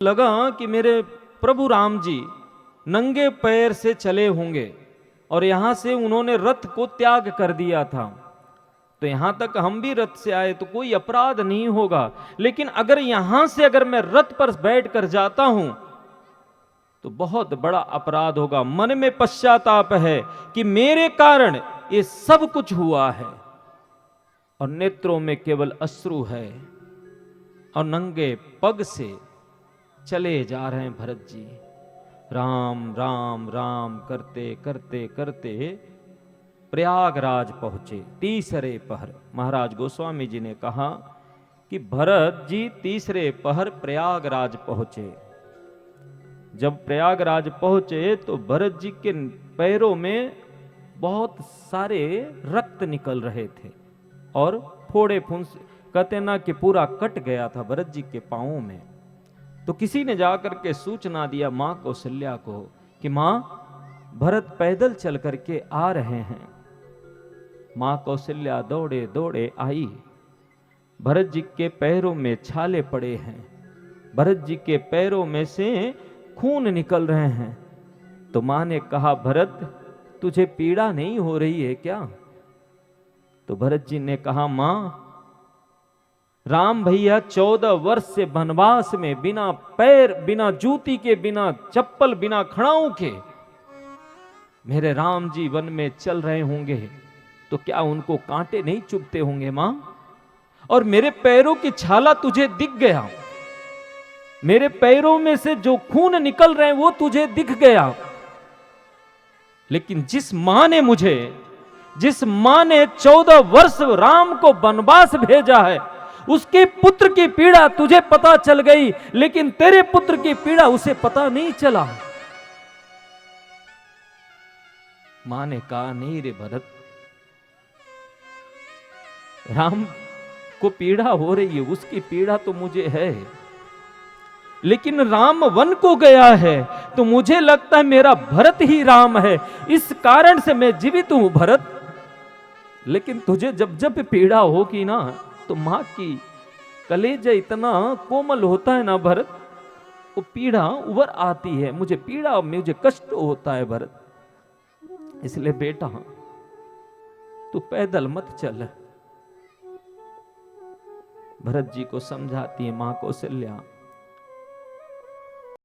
लगा कि मेरे प्रभु राम जी नंगे पैर से चले होंगे और यहां से उन्होंने रथ को त्याग कर दिया था, तो यहां तक हम भी रथ से आए तो कोई अपराध नहीं होगा। लेकिन अगर यहां से अगर मैं रथ पर बैठ कर जाता हूं तो बहुत बड़ा अपराध होगा। मन में पश्चाताप है कि मेरे कारण ये सब कुछ हुआ है, और नेत्रों में केवल अश्रु है, और नंगे पग से चले जा रहे हैं भरत जी। राम राम राम करते करते करते प्रयागराज पहुंचे। तीसरे पहर महाराज गोस्वामी जी ने कहा कि भरत जी तीसरे पहर प्रयागराज पहुंचे। जब प्रयागराज पहुंचे तो भरत जी के पैरों में बहुत सारे रक्त निकल रहे थे और फोड़े फुंस, कहते ना कि पूरा कट गया था भरत जी के पांवों में। तो किसी ने जाकर के सूचना दिया मां कौशल्या को कि मां, भरत पैदल चल करके आ रहे हैं। मां कौशल्या दौड़े दौड़े आई। भरत जी के पैरों में छाले पड़े हैं, भरत जी के पैरों में से खून निकल रहे हैं। तो मां ने कहा, भरत तुझे पीड़ा नहीं हो रही है क्या? तो भरत जी ने कहा, मां, राम भैया 14 वर्ष से वनवास में बिना पैर, बिना जूती के, बिना चप्पल, बिना खड़ाऊ के मेरे राम जी वन में चल रहे होंगे, तो क्या उनको कांटे नहीं चुभते होंगे मां? और मेरे पैरों की छाला तुझे दिख गया, मेरे पैरों में से जो खून निकल रहे हैं वो तुझे दिख गया। लेकिन जिस मां ने 14 वर्ष राम को वनवास भेजा है, उसके पुत्र की पीड़ा तुझे पता चल गई, लेकिन तेरे पुत्र की पीड़ा उसे पता नहीं चला। मां ने कहा, नहीं रे भरत, राम को पीड़ा हो रही है, उसकी पीड़ा तो मुझे है, लेकिन राम वन को गया है तो मुझे लगता है मेरा भरत ही राम है, इस कारण से मैं जीवित हूं भरत। लेकिन तुझे जब जब पीड़ा होगी ना, तो मां की कलेजा इतना कोमल होता है ना भरत, वो पीड़ा उभर आती है, मुझे पीड़ा, मुझे कष्ट होता है भरत। इसलिए बेटा तू पैदल मत चल। भरत जी को समझाती है मां कौशल्या,